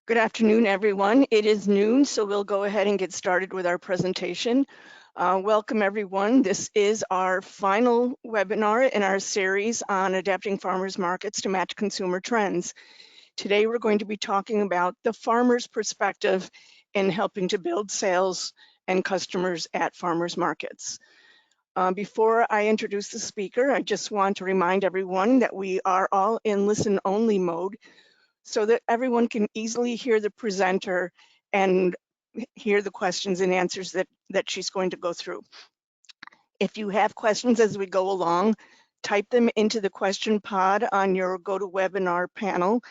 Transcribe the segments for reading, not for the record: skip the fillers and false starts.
Good afternoon, everyone. It is noon, so we'll go ahead and get started with our presentation. Welcome, everyone. This is our final webinar in our series on adapting farmers markets to match consumer trends. Today, we're going to be talking about the farmer's perspective in helping to build sales and customers at farmers markets. Before I introduce the speaker, I just want to remind everyone that we are all in listen-only mode, so that everyone can easily hear the presenter and hear the questions and answers that she's going to go through. If you have questions as we go along, type them into the question pod on your GoToWebinar panel,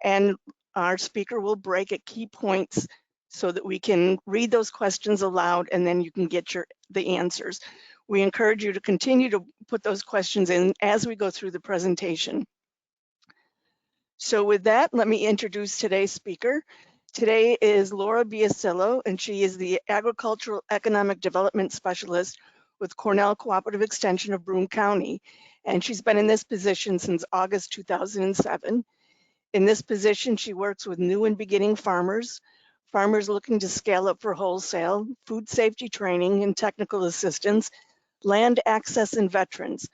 and our speaker will break at key points so that we can read those questions aloud, and then you can get the answers. We encourage you to continue to put those questions in as we go through the presentation. So with that, let me introduce today's speaker. Today is Laura B Asilo, and she is the Agricultural Economic Development Specialist with Cornell Cooperative Extension of Broome County. And she's been in this position since August 2007. In this position, she works with new and beginning farmers, farmers looking to scale up for wholesale, food safety training and technical assistance, land access, and veterans.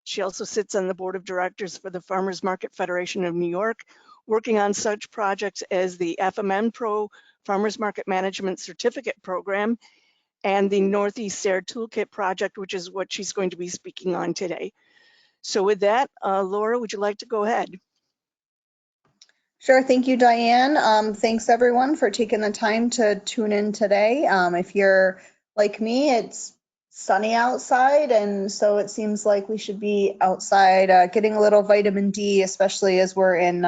She also sits on the board of directors for the Farmers Market Federation of New York, working on such projects as the FMN Pro Farmers Market Management Certificate Program and the Northeast SARE Toolkit project, which is what she's going to be speaking on today. So with that, Laura, would you like to go ahead? Sure. Thank you, Diane. Thanks, everyone, for taking the time to tune in today. If you're like me, it's sunny outside, and so it seems like we should be outside getting a little vitamin D, especially as we're in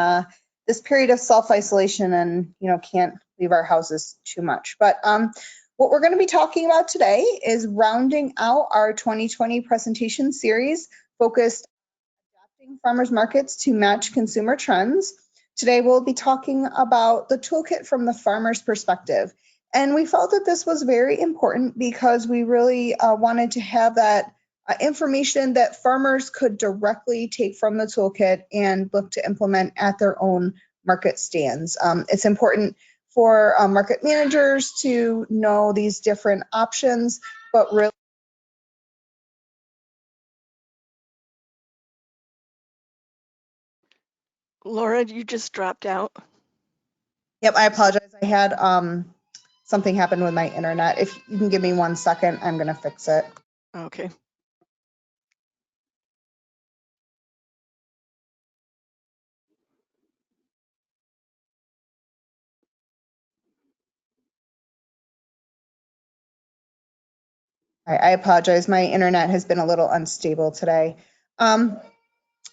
this period of self-isolation and can't leave our houses too much. But what we're going to be talking about today is rounding out our 2020 presentation series focused on adapting farmers markets to match consumer trends. Today, we'll be talking about the toolkit from the farmer's perspective. And we felt that this was very important because we really wanted to have that information that farmers could directly take from the toolkit and look to implement at their own market stands. It's important for market managers to know these different options, but really Laura, you just dropped out. Yep, I apologize. I had something happen with my internet. If you can give me 1 second, I'm going to fix it. Okay. I apologize. My internet has been a little unstable today.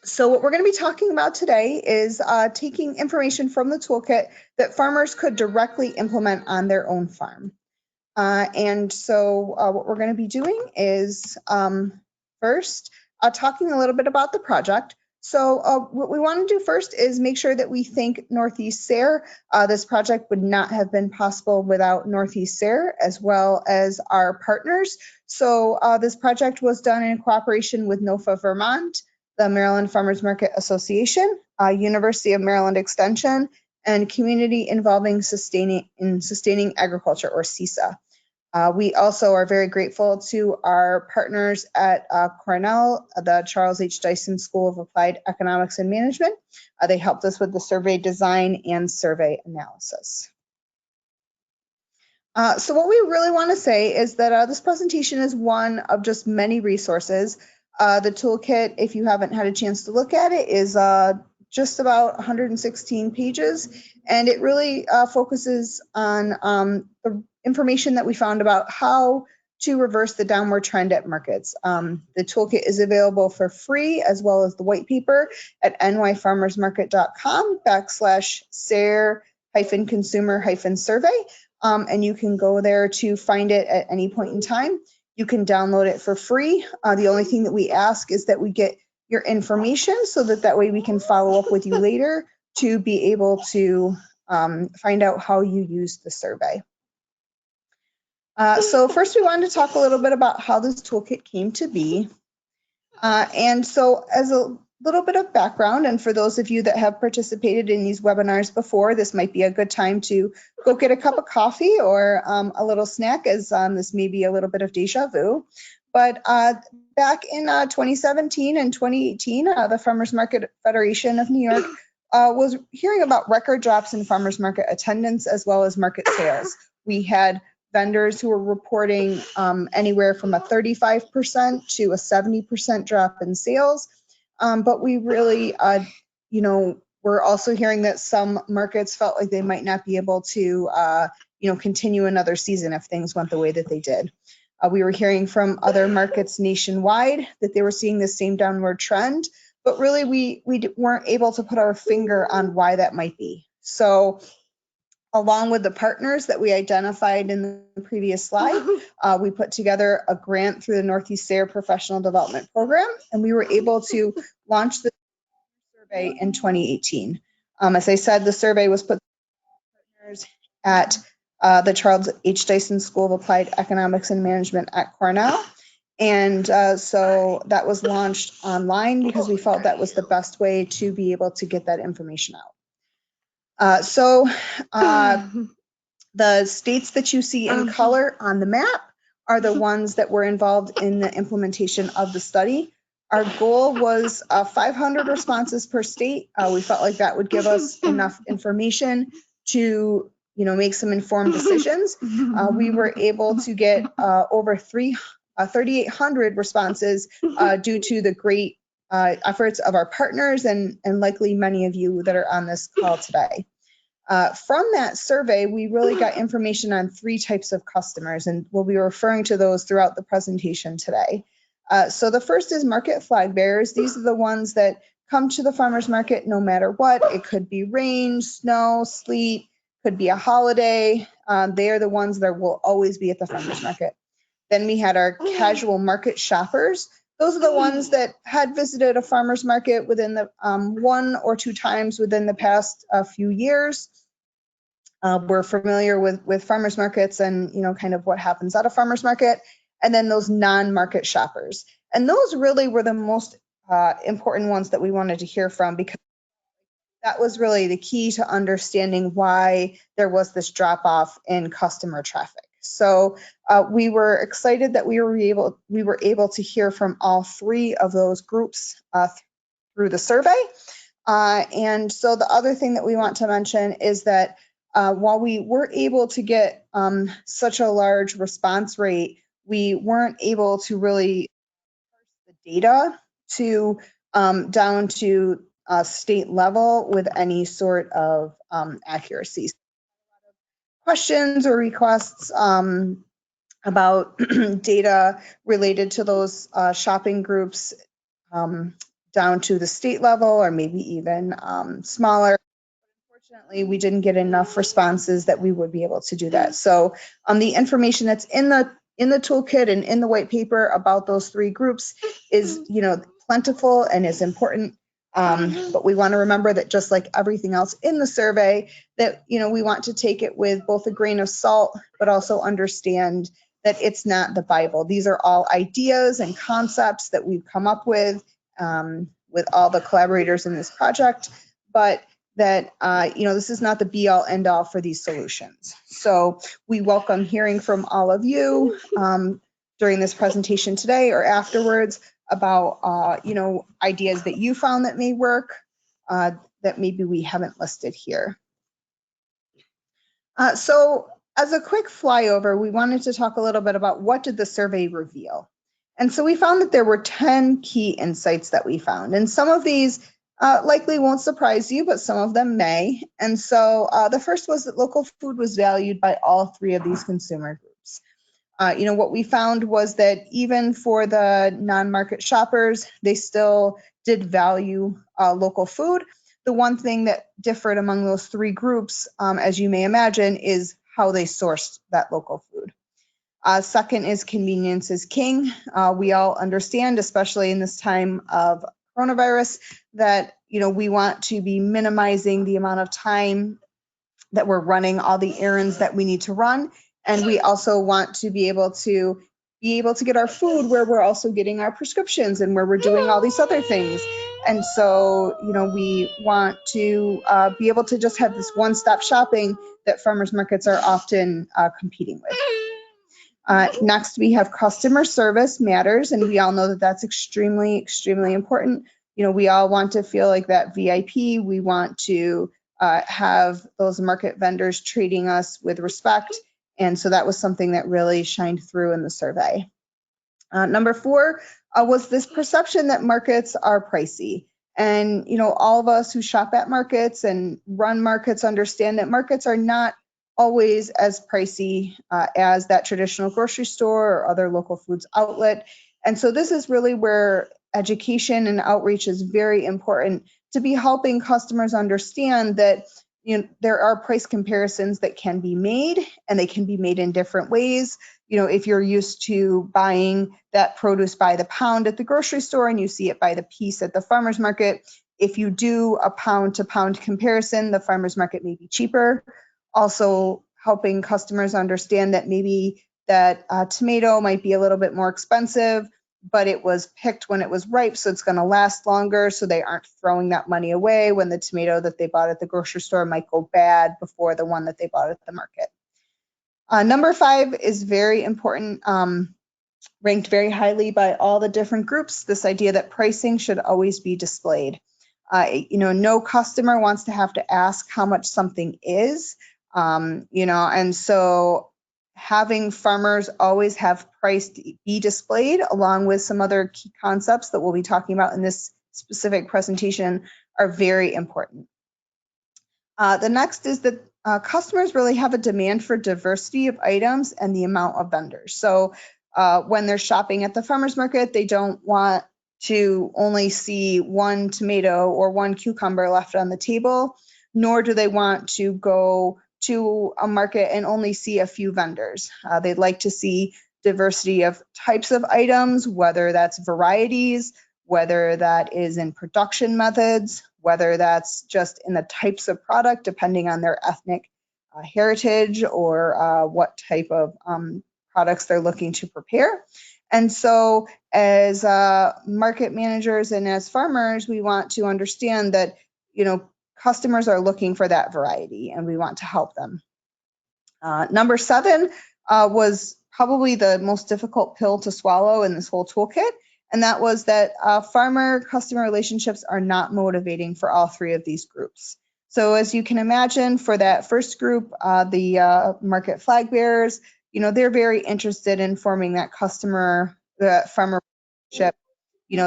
So what we're going to be talking about today is taking information from the toolkit that farmers could directly implement on their own farm. And so what we're going to be doing is first talking a little bit about the project. So what we want to do first is make sure that we thank Northeast SARE. This project would not have been possible without Northeast SARE, as well as our partners. So this project was done in cooperation with NOFA Vermont, the Maryland Farmers Market Association, University of Maryland Extension, and Community Involving Sustaining Agriculture, or CISA. We also are very grateful to our partners at Cornell, the Charles H. Dyson School of Applied Economics and Management. They helped us with the survey design and survey analysis. So what we really want to say is that this presentation is one of just many resources. The toolkit, if you haven't had a chance to look at it, is just about 116 pages, and it really focuses on the information that we found about how to reverse the downward trend at markets. The toolkit is available for free, as well as the white paper at nyfarmersmarket.com/SARE-consumer-survey. And you can go there to find it at any point in time. You can download it for free. The only thing that we ask is that we get your information so that way we can follow up with you later to be able to find out how you use the survey. So first we wanted to talk a little bit about how this toolkit came to be. And so as a little bit of background, and for those of you that have participated in these webinars before, this might be a good time to go get a cup of coffee or a little snack, as this may be a little bit of deja vu. But back in 2017 and 2018, the Farmers Market Federation of New York was hearing about record drops in farmers market attendance as well as market sales. We had vendors who were reporting anywhere from a 35% to a 70% drop in sales. But we really, we're also hearing that some markets felt like they might not be able to, continue another season if things went the way that they did. We were hearing from other markets nationwide that they were seeing the same downward trend, but really we weren't able to put our finger on why that might be. So along with the partners that we identified in the previous slide, we put together a grant through the Northeast SARE Professional Development Program, and we were able to launch the survey in 2018. As I said, the survey was put partners at the Charles H. Dyson School of Applied Economics and Management at Cornell. And so that was launched online because we felt that was the best way to be able to get that information out. The states that you see in color on the map are the ones that were involved in the implementation of the study. Our goal was 500 responses per state. We felt like that would give us enough information to, make some informed decisions. We were able to get over 3,800 responses due to the great efforts of our partners and likely many of you that are on this call today. From that survey, we really got information on 3 types of customers, and we'll be referring to those throughout the presentation today. So the first is market flag bearers. These are the ones that come to the farmers market no matter what. It could be rain, snow, sleet, could be a holiday. They are the ones that will always be at the farmers market. Then we had our casual market shoppers. Those are the ones that had visited a farmer's market within the 1 or 2 times within the past few years. We're familiar with farmers markets and, kind of what happens at a farmer's market. And then those non-market shoppers. And those really were the most important ones that we wanted to hear from, because that was really the key to understanding why there was this drop off in customer traffic. So we were excited that we were able to hear from all 3 of those groups through the survey. And so the other thing that we want to mention is that while we were able to get such a large response rate, we weren't able to really parse the data to down to state level with any sort of accuracy. Questions or requests about data related to those shopping groups down to the state level or maybe even smaller. Unfortunately, we didn't get enough responses that we would be able to do that. So the information that's in the toolkit and in the white paper about those 3 groups is, plentiful and is important. But we want to remember that just like everything else in the survey, that, we want to take it with both a grain of salt, but also understand that it's not the Bible. These are all ideas and concepts that we've come up with all the collaborators in this project, but that, this is not the be all end all for these solutions. So we welcome hearing from all of you during this presentation today or afterwards about, ideas that you found that may work that maybe we haven't listed here. So as a quick flyover, we wanted to talk a little bit about what did the survey reveal. And so we found that there were 10 key insights that we found. And some of these likely won't surprise you, but some of them may. And so the first was that local food was valued by all 3 of these consumer groups. What we found was that even for the non-market shoppers, they still did value local food. The one thing that differed among those 3 groups, as you may imagine, is how they sourced that local food. Second is convenience is king. We all understand, especially in this time of coronavirus, that we want to be minimizing the amount of time that we're running all the errands that we need to run. And we also want to be able to get our food where we're also getting our prescriptions and where we're doing all these other things. And so, we want to be able to just have this one-stop shopping that farmers markets are often competing with. Next, we have customer service matters, and we all know that that's extremely, extremely important. We all want to feel like that VIP. We want to have those market vendors treating us with respect. And so that was something that really shined through in the survey. Number 4 was this perception that markets are pricey. And, all of us who shop at markets and run markets understand that markets are not always as pricey as that traditional grocery store or other local foods outlet. And so this is really where education and outreach is very important to be helping customers understand that there are price comparisons that can be made, and they can be made in different ways. If you're used to buying that produce by the pound at the grocery store and you see it by the piece at the farmer's market, if you do a pound to pound comparison, the farmer's market may be cheaper. Also helping customers understand that maybe that tomato might be a little bit more expensive, but it was picked when it was ripe, so it's going to last longer, so they aren't throwing that money away when the tomato that they bought at the grocery store might go bad before the one that they bought at the market. Number 5 is very important, ranked very highly by all the different groups, this idea that pricing should always be displayed. No customer wants to have to ask how much something is, and so having farmers always have price be displayed, along with some other key concepts that we'll be talking about in this specific presentation, are very important. The next is that customers really have a demand for diversity of items and the amount of vendors. So when they're shopping at the farmer's market, they don't want to only see one tomato or one cucumber left on the table, nor do they want to go to a market and only see a few vendors. They'd like to see diversity of types of items, whether that's varieties, whether that is in production methods, whether that's just in the types of product, depending on their ethnic heritage or what type of products they're looking to prepare. And so as market managers and as farmers, we want to understand that, customers are looking for that variety, and we want to help them. Number 7 was probably the most difficult pill to swallow in this whole toolkit, and that was that farmer-customer relationships are not motivating for all 3 of these groups. So as you can imagine, for that first group, the market flag bearers, they're very interested in forming that farmer relationship.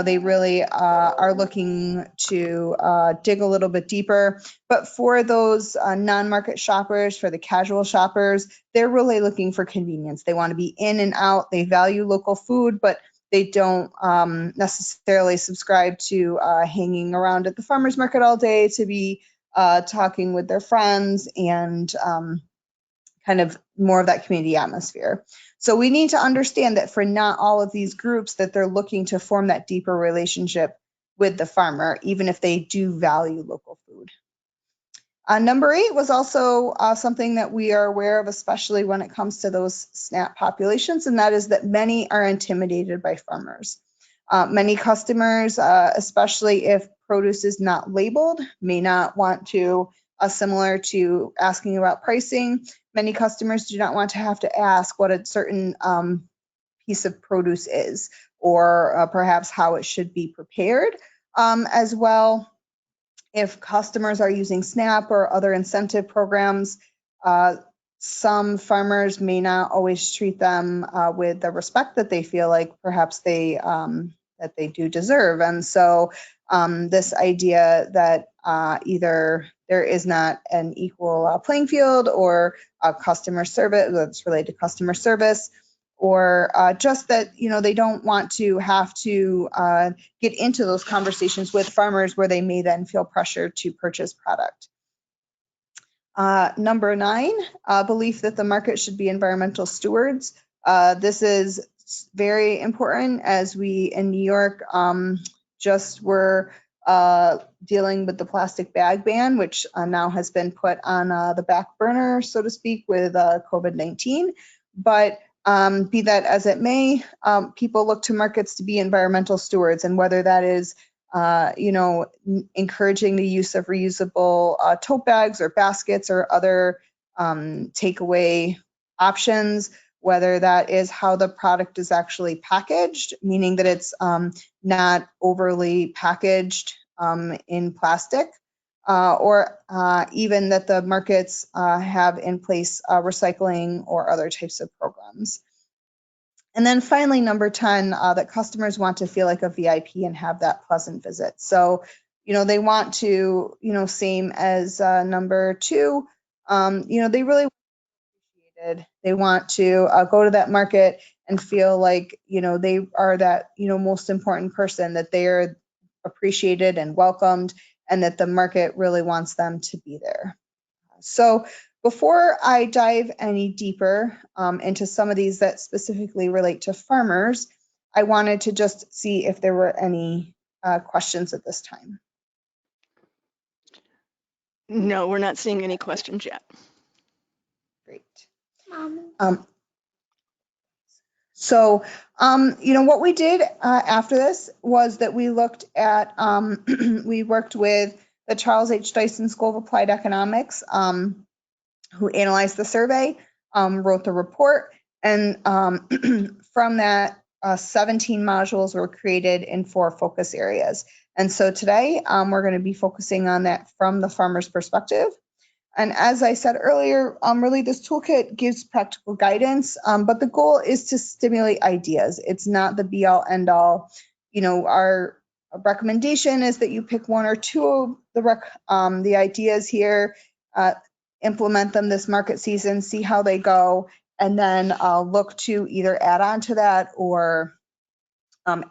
They really are looking to dig a little bit deeper. But for those non-market shoppers, for the casual shoppers, they're really looking for convenience. They want to be in and out. They value local food, but they don't necessarily subscribe to hanging around at the farmer's market all day to be talking with their friends and kind of more of that community atmosphere. So we need to understand that for not all of these groups that they're looking to form that deeper relationship with the farmer, even if they do value local food. Number 8 was also something that we are aware of, especially when it comes to those SNAP populations, and that is that many are intimidated by farmers. Many customers, especially if produce is not labeled, may not want to, similar to asking about pricing, many customers do not want to have to ask what a certain piece of produce is, or perhaps how it should be prepared. As well, if customers are using SNAP or other incentive programs, some farmers may not always treat them with the respect that they feel like perhaps they do deserve. And so this idea that either there is not an equal playing field, or customer service that's related to customer service, or just that they don't want to have to get into those conversations with farmers where they may then feel pressure to purchase product. Number 9, belief that the market should be environmental stewards. This is very important, as we in New York just were dealing with the plastic bag ban, which now has been put on the back burner, so to speak, with COVID-19. But be that as it may, people look to markets to be environmental stewards, and whether that is encouraging the use of reusable tote bags or baskets or other takeaway options, whether that is how the product is actually packaged, meaning that it's not overly packaged in plastic, or even that the markets have in place recycling or other types of programs. And then finally, number 10, that customers want to feel like a VIP and have that pleasant visit. So, they want to, same as number 2, they really appreciated. They want to go to that market and feel like, they are that, most important person, that they are appreciated and welcomed, and that the market really wants them to be there. So before I dive any deeper into some of these that specifically relate to farmers, I wanted to just see if there were any questions at this time. No, we're not seeing any questions yet. Great. So, what we did after this was that we looked at, we worked with the Charles H. Dyson School of Applied Economics, who analyzed the survey, wrote the report, and from that, 17 modules were created in 4 focus areas. And so today, we're going to be focusing on that from the farmer's perspective. And as I said earlier, really this toolkit gives practical guidance, but the goal is to stimulate ideas. It's not the be all end all. Our recommendation is that you pick 1 or 2 of the ideas here, implement them this market season, see how they go, and then look to either add on to that or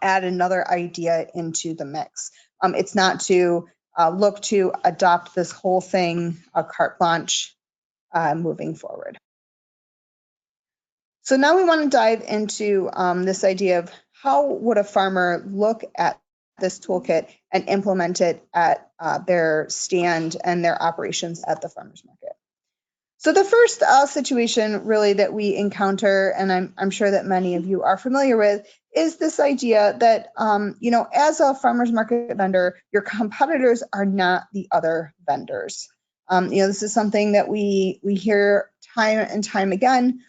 add another idea into the mix. It's not to look to adopt this whole thing, a carte blanche, moving forward. So now we want to dive into this idea of how would a farmer look at this toolkit and implement it at their stand and their operations at the farmer's market. So the first situation really that we encounter, and I'm sure that many of you are familiar with, is this idea that, as a farmer's market vendor, your competitors are not the other vendors. This is something that we hear time and time again,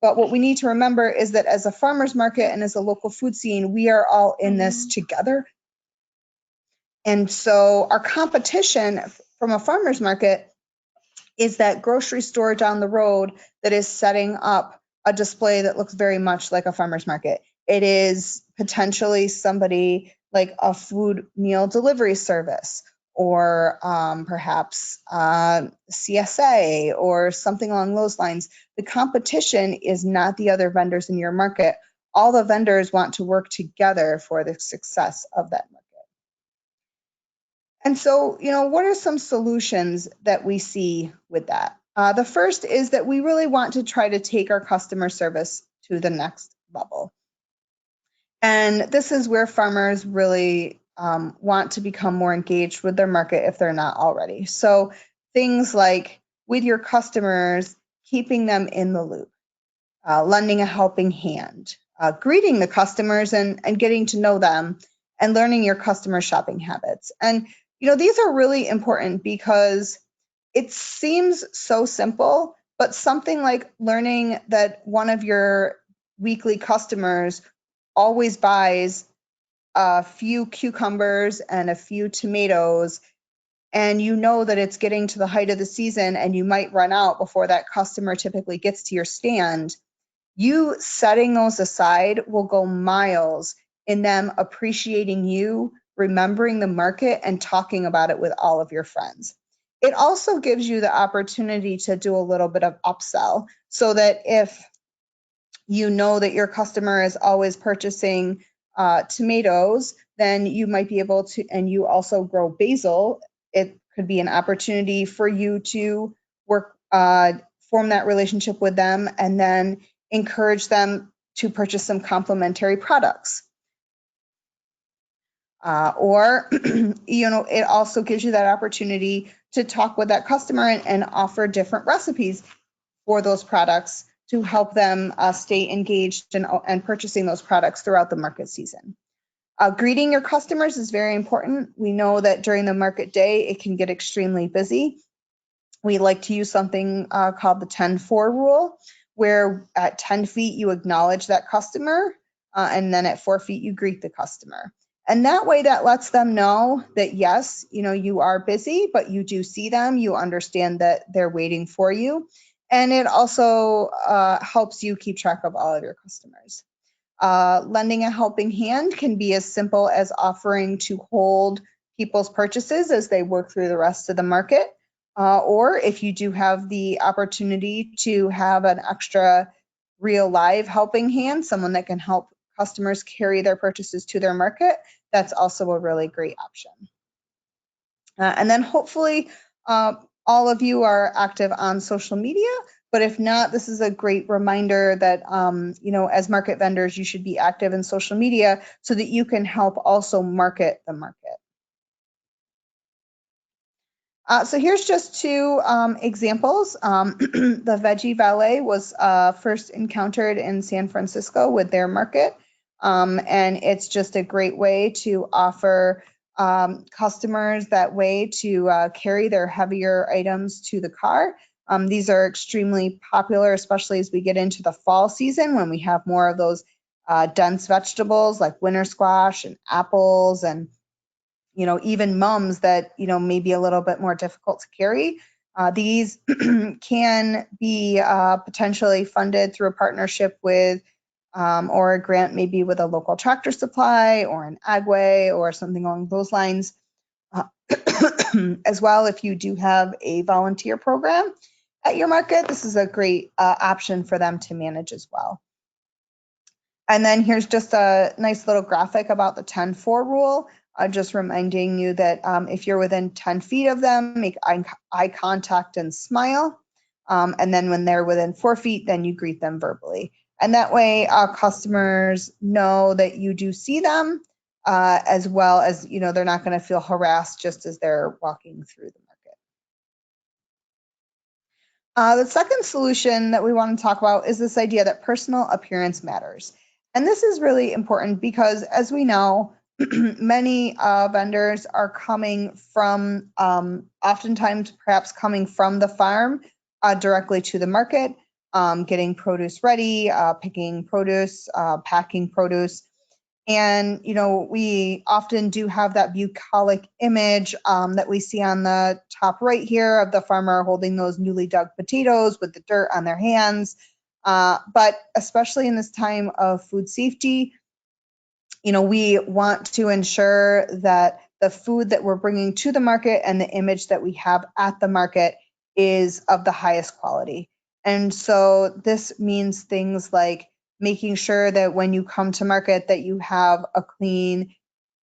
but what we need to remember is that as a farmer's market and as a local food scene, we are all in this together. And so our competition from a farmer's market is that grocery store down the road that is setting up a display that looks very much like a farmer's market. It is potentially somebody like a food meal delivery service, or perhaps CSA or something along those lines. The competition is not the other vendors in your market. All the vendors want to work together for the success of that market. And so, what are some solutions that we see with that? The first is that we really want to try to take our customer service to the next level. And this is where farmers really want to become more engaged with their market if they're not already. So things like with your customers, keeping them in the loop, lending a helping hand, greeting the customers and getting to know them, and learning your customer shopping habits. And these are really important because it seems so simple, but something like learning that one of your weekly customers always buys a few cucumbers and a few tomatoes, and that it's getting to the height of the season and you might run out before that customer typically gets to your stand, you setting those aside will go miles in them appreciating you, remembering the market, and talking about it with all of your friends. It also gives you the opportunity to do a little bit of upsell, so that if that your customer is always purchasing tomatoes, then you might be able to, and you also grow basil, it could be an opportunity for you to work, form that relationship with them, and then encourage them to purchase some complementary products. Or it also gives you that opportunity to talk with that customer and offer different recipes for those products to help them stay engaged and purchasing those products throughout the market season. Greeting your customers is very important. We know that during the market day, it can get extremely busy. We like to use something called the 10-4 rule, where at 10 feet, you acknowledge that customer, and then at 4 feet, you greet the customer. And that way, that lets them know that, yes, you are busy, but you do see them. You understand that they're waiting for you. And it also helps you keep track of all of your customers. Lending a helping hand can be as simple as offering to hold people's purchases as they work through the rest of the market. Or if you do have the opportunity to have an extra real live helping hand, someone that can help customers carry their purchases to their market, that's also a really great option. And then hopefully all of you are active on social media, but if not, this is a great reminder that, as market vendors, you should be active in social media so that you can help also market the market. So here's just two examples. The Veggie Valet was first encountered in San Francisco with their market. And it's just a great way to offer customers that way to carry their heavier items to the car. These are extremely popular, especially as we get into the fall season when we have more of those dense vegetables like winter squash and apples and even mums that, may be a little bit more difficult to carry. These can be potentially funded through a partnership with or a grant maybe with a local tractor supply or an agway or something along those lines. As well, if you do have a volunteer program at your market, this is a great option for them to manage as well. And then here's just a nice little graphic about the 10-4 rule, just reminding you that if you're within 10 feet of them, make eye contact and smile. And then when they're within 4 feet, then you greet them verbally. And that way customers know that you do see them, as well as, they're not going to feel harassed just as they're walking through the market. The second solution that we want to talk about is this idea that personal appearance matters. And this is really important because, as we know, many vendors are coming from, oftentimes perhaps coming from the farm directly to the market, getting produce ready, picking produce, packing produce. And, we often do have that bucolic image that we see on the top right here of the farmer holding those newly dug potatoes with the dirt on their hands. But especially in this time of food safety, we want to ensure that the food that we're bringing to the market and the image that we have at the market is of the highest quality. And so this means things like making sure that when you come to market that you have a clean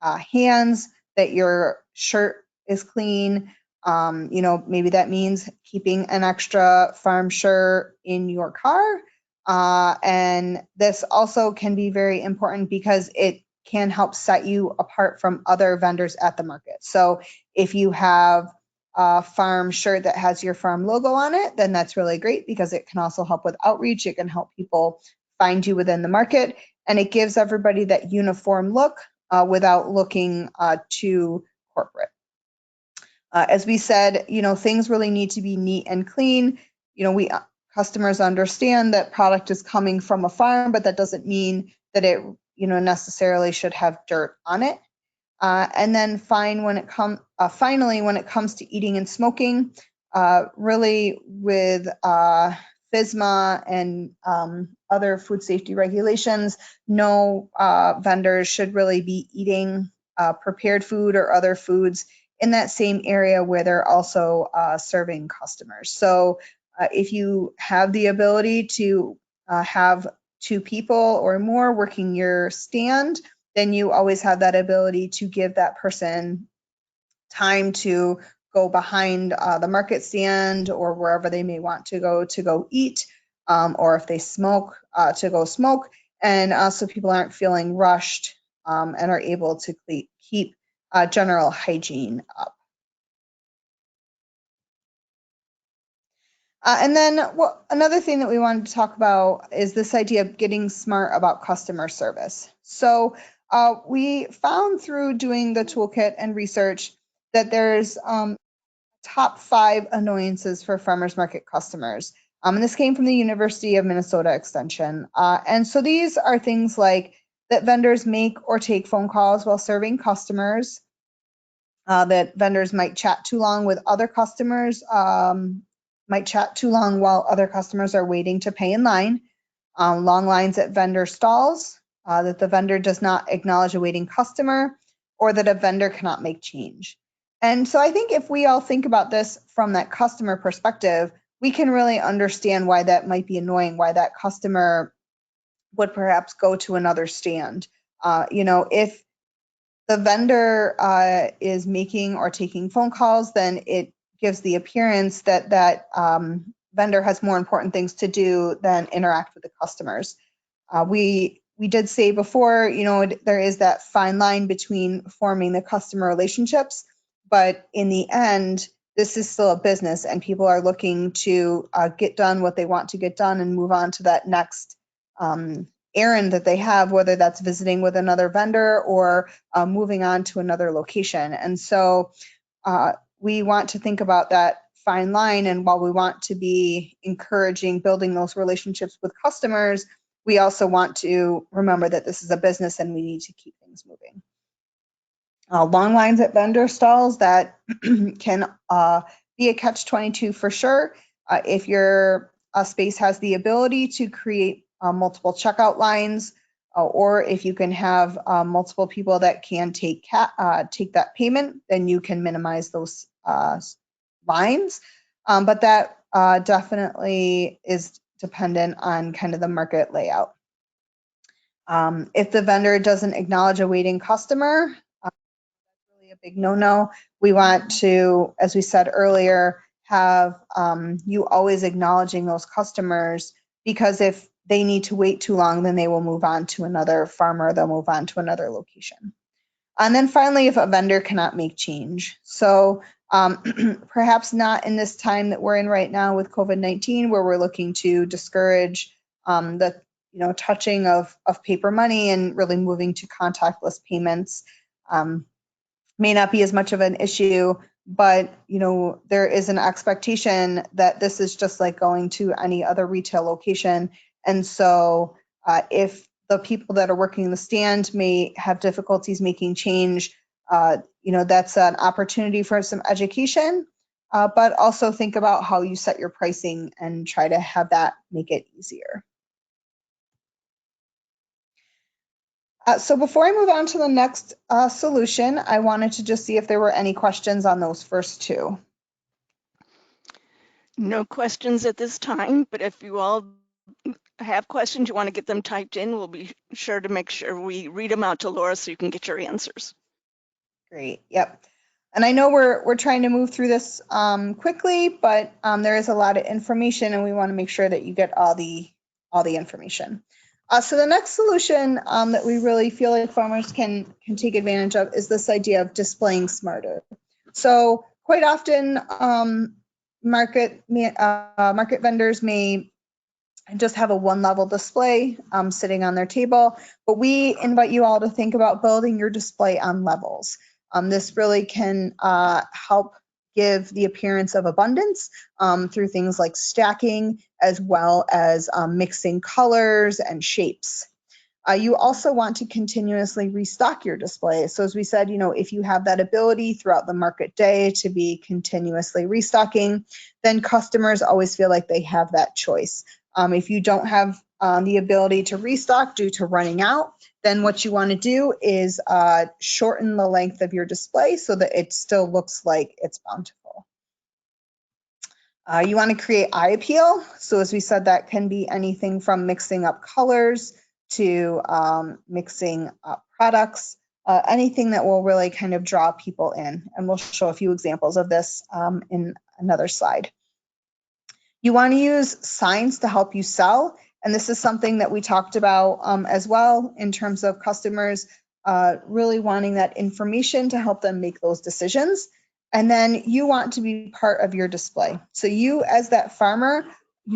hands, that your shirt is clean. Maybe that means keeping an extra farm shirt in your car. And this also can be very important because it can help set you apart from other vendors at the market. So if you have a farm shirt that has your farm logo on it, then that's really great because it can also help with outreach. It can help people find you within the market, and it gives everybody that uniform look without looking too corporate. As we said, things really need to be neat and clean. Customers understand that product is coming from a farm, but that doesn't mean that it, necessarily should have dirt on it. And then finally, when it comes to eating and smoking, really with FSMA and other food safety regulations, no vendors should really be eating prepared food or other foods in that same area where they're also serving customers. So if you have the ability to have 2 people or more working your stand, then you always have that ability to give that person time to go behind the market stand or wherever they may want to go eat, or if they smoke, to go smoke. And so people aren't feeling rushed and are able to keep general hygiene up. And then another thing that we wanted to talk about is this idea of getting smart about customer service. So We found through doing the toolkit and research that there's top 5 annoyances for farmers market customers. And this came from the University of Minnesota Extension. And so these are things like that vendors make or take phone calls while serving customers, that vendors might chat too long with other customers, might chat too long while other customers are waiting to pay in line, long lines at vendor stalls, that the vendor does not acknowledge a waiting customer, or that a vendor cannot make change. And so I think if we all think about this from that customer perspective, we can really understand why that might be annoying, why that customer would perhaps go to another stand. If the vendor is making or taking phone calls, then it gives the appearance that that vendor has more important things to do than interact with the customers. We did say before, there is that fine line between forming the customer relationships, but in the end, this is still a business and people are looking to get done what they want to get done and move on to that next errand that they have, whether that's visiting with another vendor or moving on to another location. And so we want to think about that fine line. And while we want to be encouraging building those relationships with customers, we also want to remember that this is a business and we need to keep things moving. Long lines at vendor stalls, that can be a catch-22 for sure. If your space has the ability to create multiple checkout lines, or if you can have multiple people that can take that payment, then you can minimize those lines. But that definitely is dependent on kind of the market layout. If the vendor doesn't acknowledge a waiting customer, that's really a big no-no. We want to, as we said earlier, have you always acknowledging those customers, because if they need to wait too long, then they will move on to another farmer, they'll move on to another location. And then finally, if a vendor cannot make change. So perhaps not in this time that we're in right now with COVID-19, where we're looking to discourage the touching of paper money and really moving to contactless payments. May not be as much of an issue, but there is an expectation that this is just like going to any other retail location. And so if the people that are working the stand may have difficulties making change, that's an opportunity for some education, but also think about how you set your pricing and try to have that make it easier. So before I move on to the next solution, I wanted to just see if there were any questions on those first two. No questions at this time, but if you all have questions, you want to get them typed in, we'll be sure to make sure we read them out to Laura so you can get your answers. Great. Yep. And I know we're trying to move through this quickly, but there is a lot of information and we want to make sure that you get all the information. So the next solution that we really feel like farmers can take advantage of is this idea of displaying smarter. So quite often market vendors may just have a one-level display sitting on their table, but we invite you all to think about building your display on levels. This really can help give the appearance of abundance through things like stacking, as well as mixing colors and shapes. You also want to continuously restock your display. So as we said, if you have that ability throughout the market day to be continuously restocking, then customers always feel like they have that choice. If you don't have the ability to restock due to running out, then what you want to do is shorten the length of your display so that it still looks like it's bountiful. You want to create eye appeal. So as we said, that can be anything from mixing up colors to mixing up products, anything that will really kind of draw people in. And we'll show a few examples of this in another slide. You want to use signs to help you sell. And this is something that we talked about as well in terms of customers really wanting that information to help them make those decisions. And then you want to be part of your display. So you as that farmer,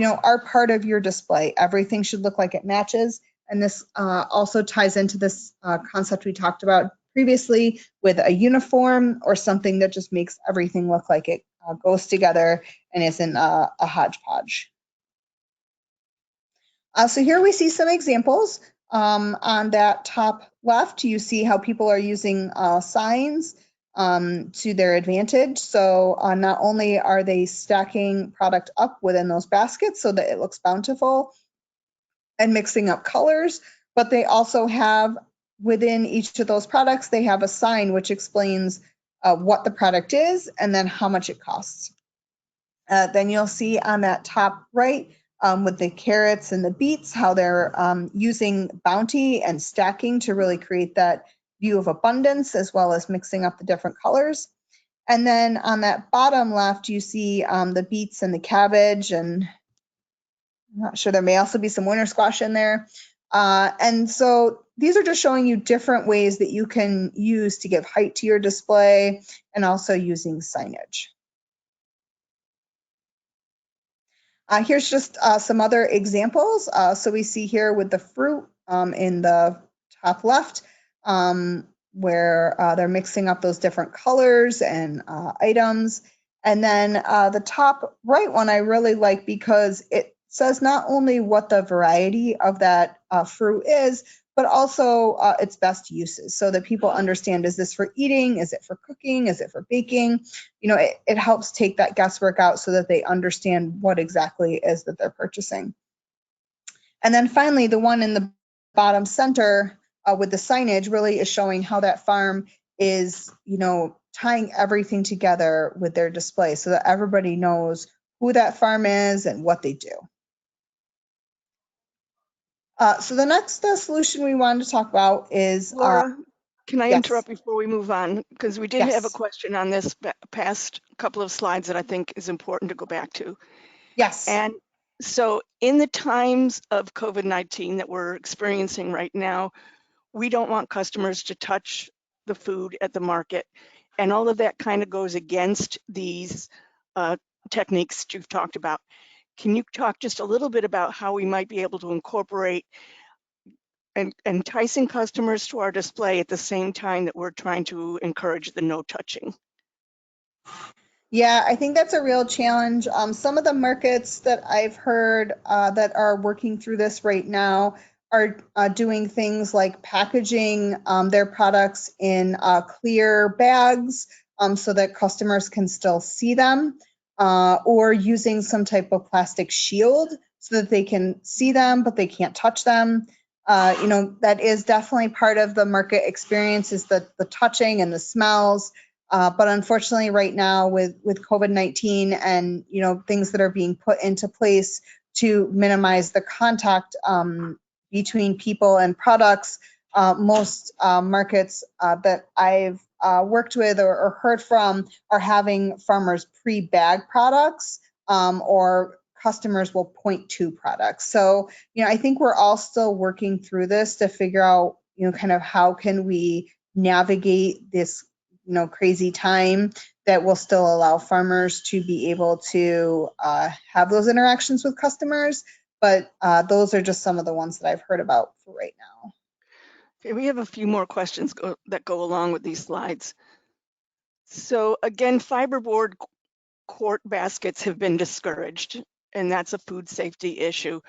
are part of your display. Everything should look like it matches. And this also ties into this concept we talked about previously with a uniform or something that just makes everything look like it goes together and isn't a hodgepodge. So here we see some examples. On that top left, you see how people are using signs to their advantage. So not only are they stacking product up within those baskets so that it looks bountiful and mixing up colors, but they also have within each of those products, they have a sign which explains what the product is and then how much it costs. Then you'll see on that top right with the carrots and the beets, how they're using bounty and stacking to really create that view of abundance, as well as mixing up the different colors. And then on that bottom left, you see the beets and the cabbage, and I'm not sure, there may also be some winter squash in there. And so these are just showing you different ways that you can use to give height to your display and also using signage. Here's just some other examples. So we see here with the fruit in the top left, where they're mixing up those different colors and items. And then the top right one I really like because it says not only what the variety of that fruit is, but also its best uses so that people understand, is this for eating? Is it for cooking? Is it for baking? You know, it helps take that guesswork out so that they understand what exactly it is that they're purchasing. And then finally, the one in the bottom center with the signage really is showing how that farm is, you know, tying everything together with their display so that everybody knows who that farm is and what they do. So the next solution we wanted to talk about is Laura, can I yes. interrupt before we move on? Because we did have a Yes. question on this past couple of slides that I think is important to go back to. Yes. And so in the times of COVID-19 that we're experiencing right now, we don't want customers to touch the food at the market. And all of that kind of goes against these techniques that you've talked about. Can you talk just a little bit about how we might be able to incorporate enticing customers to our display at the same time that we're trying to encourage the no touching? Yeah, I think that's a real challenge. Some of the markets that I've heard that are working through this right now are doing things like packaging their products in clear bags so that customers can still see them, or using some type of plastic shield so that they can see them, but they can't touch them. You know, that is definitely part of the market experience, is the touching and the smells. But unfortunately, right now with COVID-19 and, you know, things that are being put into place to minimize the contact between people and products, most markets that I've worked with or heard from are having farmers pre-bag products, or customers will point to products. So, you know, I think we're all still working through this to figure out, you know, kind of how can we navigate this, you know, crazy time that will still allow farmers to be able to have those interactions with customers. But those are just some of the ones that I've heard about for right now. Okay, we have a few more questions that go along with these slides. So again, fiberboard quart baskets have been discouraged, and that's a food safety issue.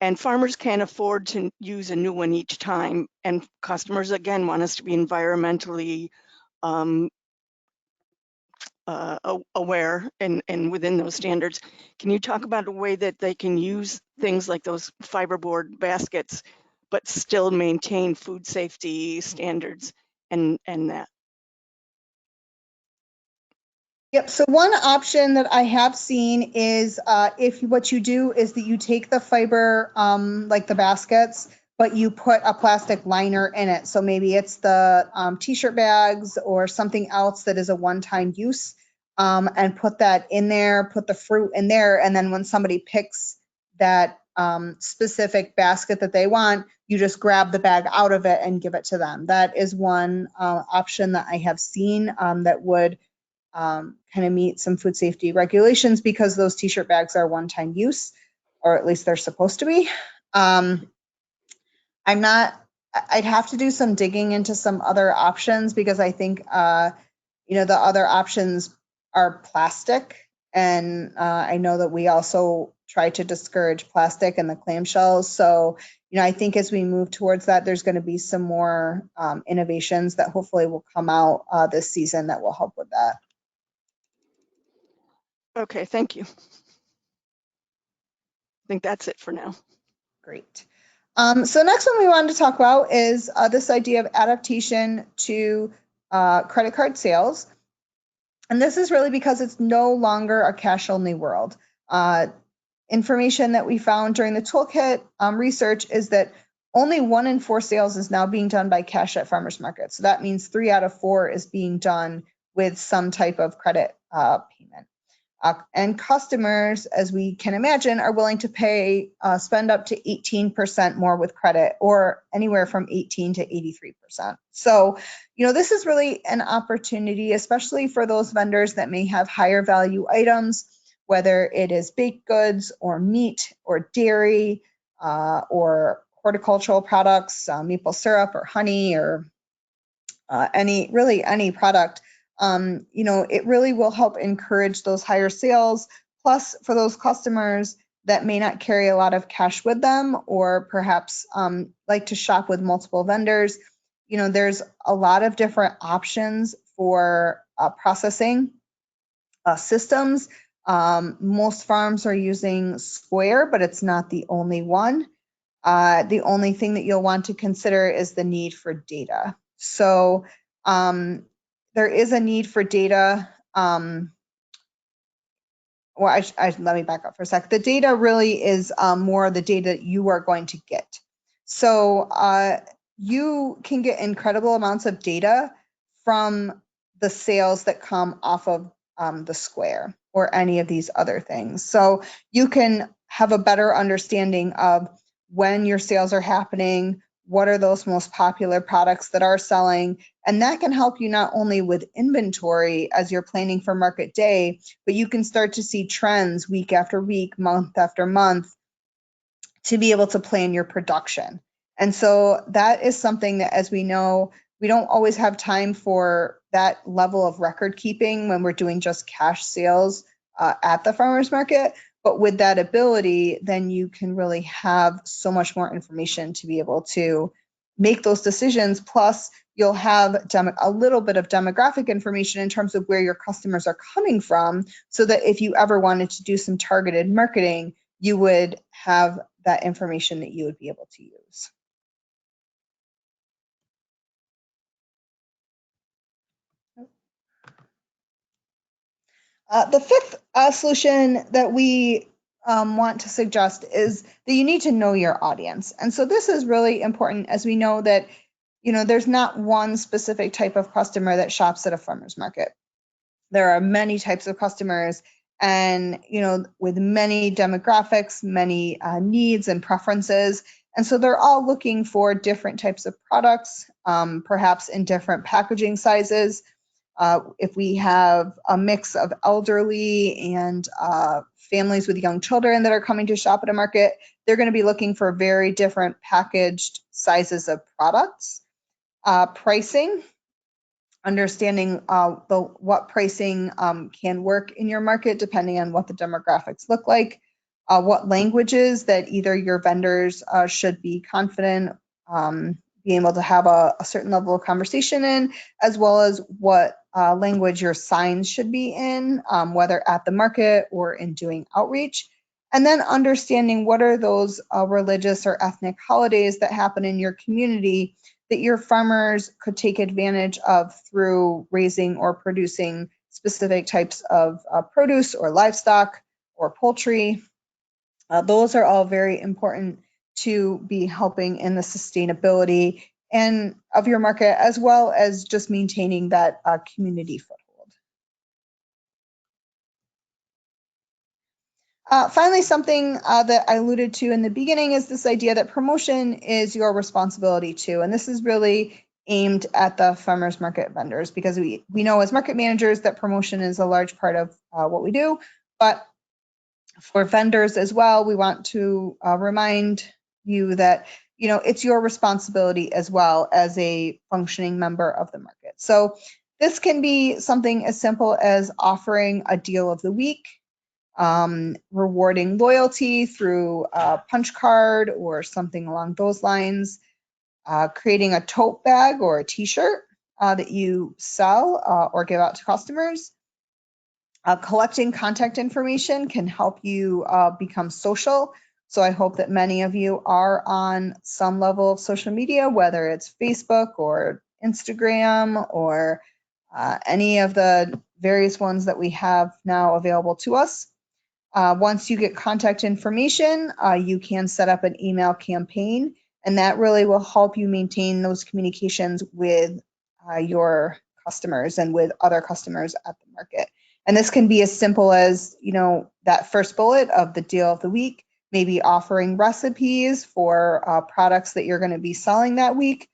And farmers can't afford to use a new one each time. And customers, again, want us to be environmentally aware and within those standards. Can you talk about a way that they can use things like those fiberboard baskets, but still maintain food safety standards and that? Yep. So one option that I have seen is if what you do is that you take the fiber, like the baskets, but you put a plastic liner in it. So maybe it's the t-shirt bags or something else that is a one-time use, and put that in there, put the fruit in there. And then when somebody picks that specific basket that they want, you just grab the bag out of it and give it to them. That is one option that I have seen that would kind of meet some food safety regulations, because those t-shirt bags are one-time use, or at least they're supposed to be. I'd have to do some digging into some other options because I think, the other options are plastic. And I know that we also try to discourage plastic and the clamshells. So, I think as we move towards that, there's going to be some more innovations that hopefully will come out this season that will help with that. Okay, thank you. I think that's it for now. Great. So next one we wanted to talk about is this idea of adaptation to credit card sales. And this is really because it's no longer a cash-only world. Information that we found during the Toolkit research is that only 1 in 4 sales is now being done by cash at farmers markets. So that means 3 out of 4 is being done with some type of credit payment. And customers, as we can imagine, are willing to spend up to 18% more with credit, or anywhere from 18 to 83%. So, this is really an opportunity, especially for those vendors that may have higher value items, whether it is baked goods or meat or dairy or horticultural products, maple syrup or honey, or any product. It really will help encourage those higher sales. Plus, for those customers that may not carry a lot of cash with them, or perhaps like to shop with multiple vendors, there's a lot of different options for processing systems. Most farms are using Square, but it's not the only one. The only thing that you'll want to consider is the need for data. So there is a need for data. Let me back up for a sec. The data really is more the data you are going to get. So you can get incredible amounts of data from the sales that come off of the Square or any of these other things. So you can have a better understanding of when your sales are happening, what are those most popular products that are selling, and that can help you not only with inventory as you're planning for market day, but you can start to see trends week after week, month after month, to be able to plan your production. And so that is something that, as we know, we don't always have time for that level of record keeping when we're doing just cash sales at the farmer's market. But with that ability, then you can really have so much more information to be able to make those decisions. Plus, you'll have a little bit of demographic information in terms of where your customers are coming from, so that if you ever wanted to do some targeted marketing, you would have that information that you would be able to use. The fifth solution that we want to suggest is that you need to know your audience. And so this is really important, as we know that, there's not one specific type of customer that shops at a farmer's market. There are many types of customers, and, with many demographics, many needs and preferences. And so they're all looking for different types of products, perhaps in different packaging sizes. If we have a mix of elderly and families with young children that are coming to shop at a market, they're going to be looking for very different packaged sizes of products. Pricing, understanding what pricing can work in your market depending on what the demographics look like. What languages that either your vendors should be confident being able to have a certain level of conversation in, as well as what language your signs should be in, whether at the market or in doing outreach. And then understanding what are those religious or ethnic holidays that happen in your community that your farmers could take advantage of through raising or producing specific types of produce or livestock or poultry. Those are all very important to be helping in the sustainability and of your market, as well as just maintaining that community foothold. Finally, something that I alluded to in the beginning is this idea that promotion is your responsibility too. And this is really aimed at the farmers market vendors, because we know as market managers that promotion is a large part of what we do. But for vendors as well, we want to remind you that it's your responsibility as well as a functioning member of the market. So this can be something as simple as offering a deal of the week, rewarding loyalty through a punch card or something along those lines, creating a tote bag or a t-shirt that you sell or give out to customers. Collecting contact information can help you become social. So I hope that many of you are on some level of social media, whether it's Facebook or Instagram or any of the various ones that we have now available to us. Once you get contact information, you can set up an email campaign, and that really will help you maintain those communications with your customers and with other customers at the market. And this can be as simple as, that first bullet of the deal of the week, maybe offering recipes for products that you're going to be selling that week,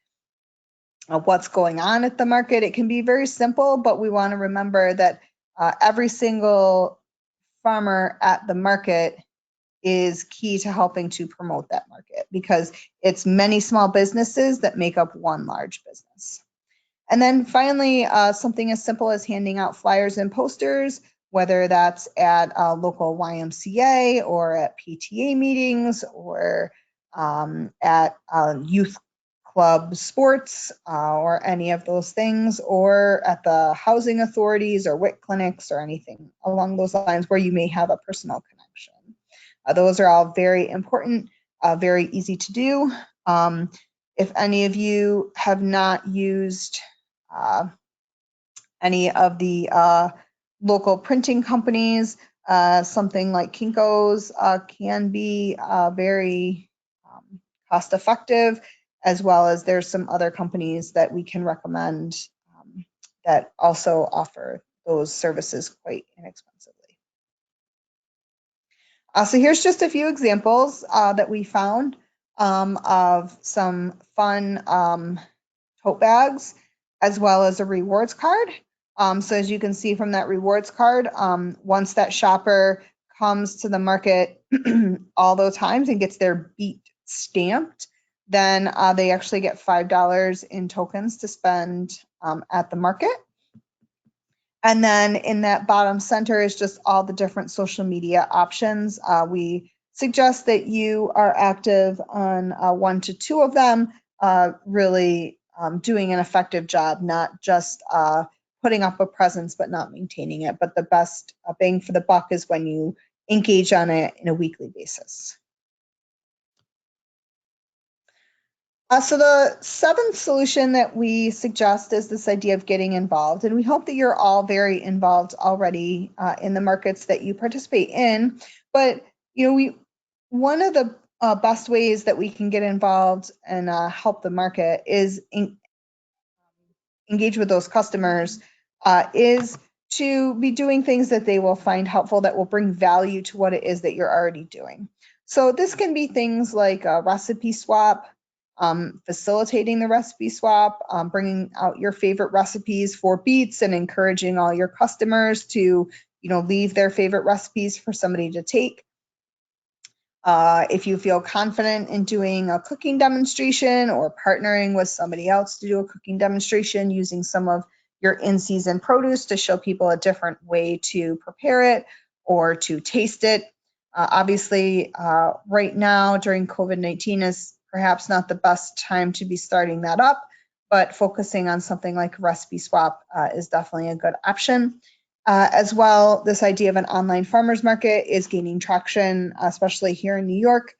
what's going on at the market. It can be very simple, but we want to remember that every single farmer at the market is key to helping to promote that market, because it's many small businesses that make up one large business. And then finally, something as simple as handing out flyers and posters, whether that's at a local YMCA or at PTA meetings or at youth club sports or any of those things, or at the housing authorities or WIC clinics or anything along those lines where you may have a personal connection. Those are all very important, very easy to do. If any of you have not used any of the local printing companies, something like Kinko's can be very cost effective, as well as there's some other companies that we can recommend that also offer those services quite inexpensively. So here's just a few examples that we found of some fun tote bags, as well as a rewards card. So as you can see from that rewards card, once that shopper comes to the market all those times and gets their beat stamped, then they actually get $5 in tokens to spend at the market. And then in that bottom center is just all the different social media options. We suggest that you are active on 1 to 2 of them, really doing an effective job, not just putting up a presence but not maintaining it. But the best bang for the buck is when you engage on it in a weekly basis. So the 7th solution that we suggest is this idea of getting involved. And we hope that you're all very involved already in the markets that you participate in. But, one of the best ways that we can get involved and help the market is engage with those customers, is to be doing things that they will find helpful, that will bring value to what it is that you're already doing. So this can be things like a recipe swap, facilitating the recipe swap, bringing out your favorite recipes for beets and encouraging all your customers to, leave their favorite recipes for somebody to take. If you feel confident in doing a cooking demonstration or partnering with somebody else to do a cooking demonstration, using some of your in-season produce to show people a different way to prepare it or to taste it. Obviously, right now during COVID-19 is perhaps not the best time to be starting that up, but focusing on something like a recipe swap is definitely a good option. As well, this idea of an online farmers market is gaining traction, especially here in New York,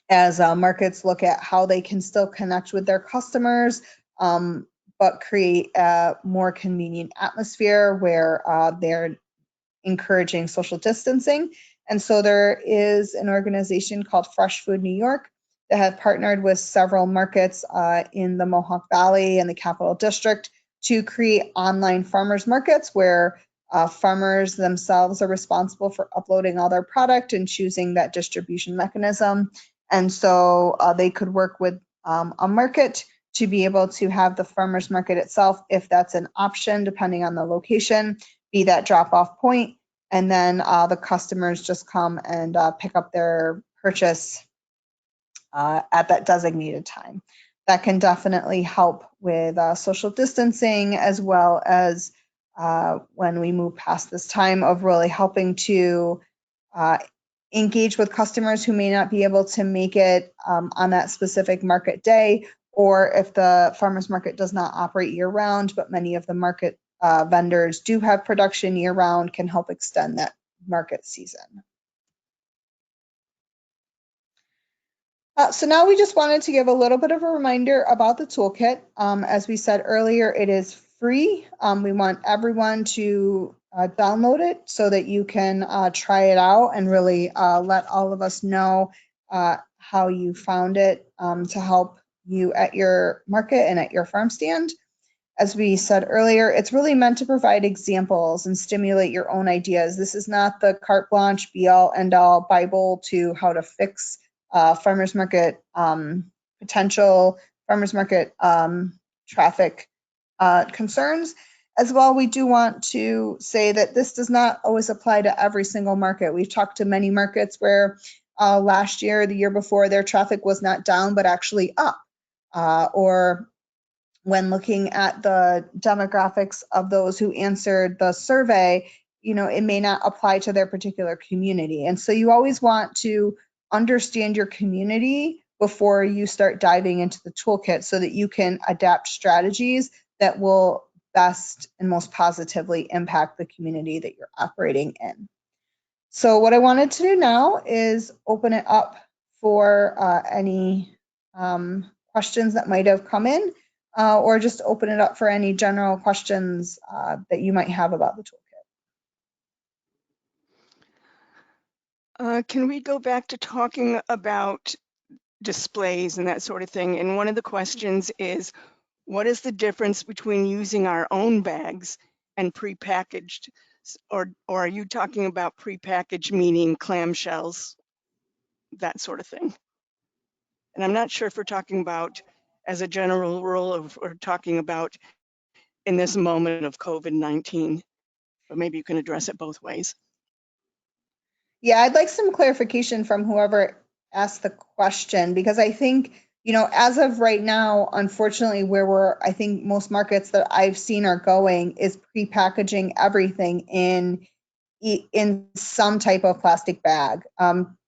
as markets look at how they can still connect with their customers, but create a more convenient atmosphere where they're encouraging social distancing. And so there is an organization called Fresh Food New York that have partnered with several markets in the Mohawk Valley and the Capital District to create online farmers markets where farmers themselves are responsible for uploading all their product and choosing that distribution mechanism. And so they could work with a market to be able to have the farmers market itself, if that's an option, depending on the location, be that drop-off point. And then the customers just come and pick up their purchase at that designated time. That can definitely help with social distancing, as well as when we move past this time of really helping to engage with customers who may not be able to make it on that specific market day, or if the farmers market does not operate year round, but many of the market vendors do have production year round, can help extend that market season. So now we just wanted to give a little bit of a reminder about the toolkit. As we said earlier, it is free. We want everyone to download it so that you can try it out and really let all of us know how you found it to help you at your market and at your farm stand. As we said earlier, it's really meant to provide examples and stimulate your own ideas. This is not the carte blanche, be all end all Bible to how to fix farmers market potential farmers market traffic concerns. As well, we do want to say that this does not always apply to every single market. We've talked to many markets where last year, the year before, their traffic was not down, but actually up. Or when looking at the demographics of those who answered the survey, it may not apply to their particular community. And so you always want to understand your community before you start diving into the toolkit so that you can adapt strategies that will best and most positively impact the community that you're operating in. So what I wanted to do now is open it up for any questions that might have come in, or just open it up for any general questions that you might have about the toolkit. Can we go back to talking about displays and that sort of thing? And one of the questions is, what is the difference between using our own bags and prepackaged? Or are you talking about prepackaged meaning clamshells, that sort of thing? And I'm not sure if we're talking about as a general rule or talking about in this moment of COVID-19, but maybe you can address it both ways. Yeah, I'd like some clarification from whoever asked the question, because I think, as of right now, unfortunately, I think most markets that I've seen are going is prepackaging everything in some type of plastic bag.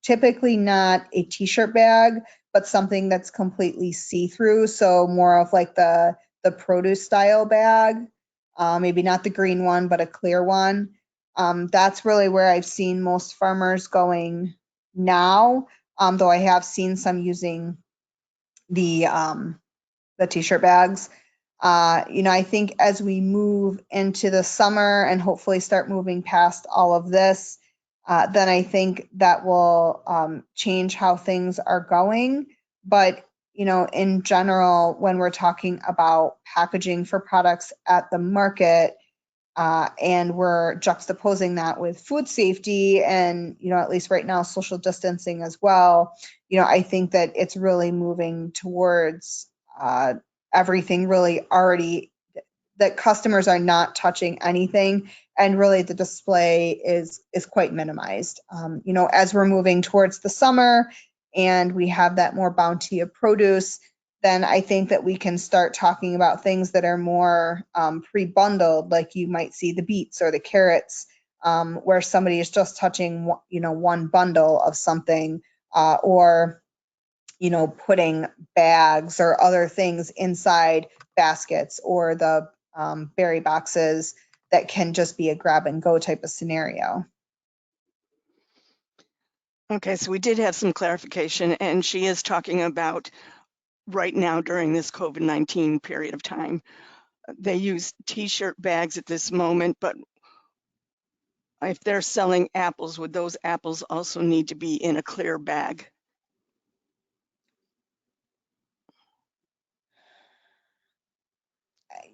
Typically not a t-shirt bag, but something that's completely see-through. So more of like the produce style bag, maybe not the green one, but a clear one. That's really where I've seen most farmers going now, though I have seen some using the t-shirt bags. I think as we move into the summer and hopefully start moving past all of this, then I think that will change how things are going. But, in general, when we're talking about packaging for products at the market, and we're juxtaposing that with food safety and, at least right now, social distancing as well, I think that it's really moving towards everything really already, that customers are not touching anything, and really the display is quite minimized. As we're moving towards the summer and we have that more bounty of produce, then I think that we can start talking about things that are more pre-bundled, like you might see the beets or the carrots, where somebody is just touching, one bundle of something, or, putting bags or other things inside baskets, or the berry boxes that can just be a grab and go type of scenario. Okay, so we did have some clarification, and she is talking about right now during this COVID-19 period of time. They use t-shirt bags at this moment, but if they're selling apples, would those apples also need to be in a clear bag?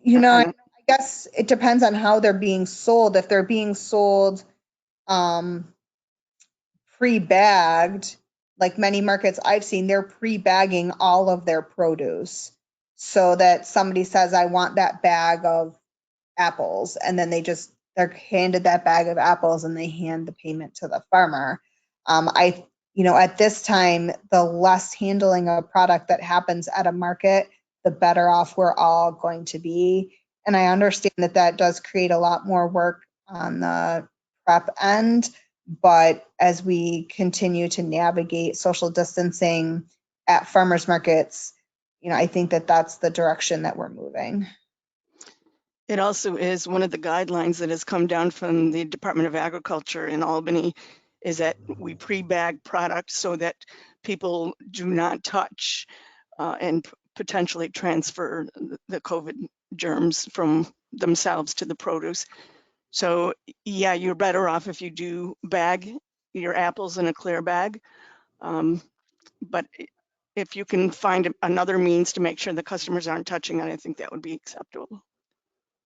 I guess it depends on how they're being sold. If they're being sold pre-bagged, like many markets I've seen, they're pre-bagging all of their produce so that somebody says, I want that bag of apples, and then they're handed that bag of apples and they hand the payment to the farmer. at this time, the less handling of a product that happens at a market, the better off we're all going to be. And I understand that that does create a lot more work on the prep end, but as we continue to navigate social distancing at farmers markets, I think that that's the direction that we're moving. It also is one of the guidelines that has come down from the Department of Agriculture in Albany is that we pre-bag products so that people do not touch and potentially transfer the COVID germs from themselves to the produce. So yeah, you're better off if you do bag your apples in a clear bag. But if you can find another means to make sure the customers aren't touching it, I think that would be acceptable.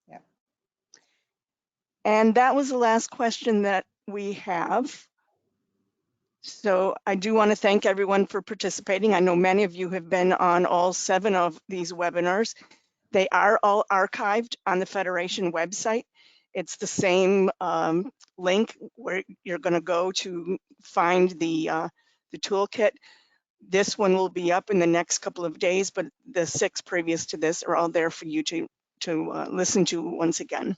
Yeah. And that was the last question that we have. So I do want to thank everyone for participating. I know many of you have been on all 7 of these webinars. They are all archived on the Federation website. It's the same link where you're going to go to find the toolkit. This one will be up in the next couple of days, but the 6 previous to this are all there for you to listen to once again.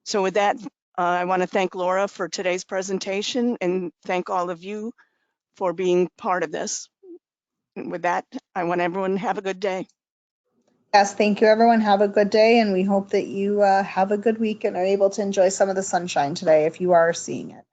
So with that, I want to thank Laura for today's presentation and thank all of you for being part of this. And with that, I want everyone to have a good day. Yes, thank you, everyone. Have a good day, and we hope that you have a good week and are able to enjoy some of the sunshine today if you are seeing it.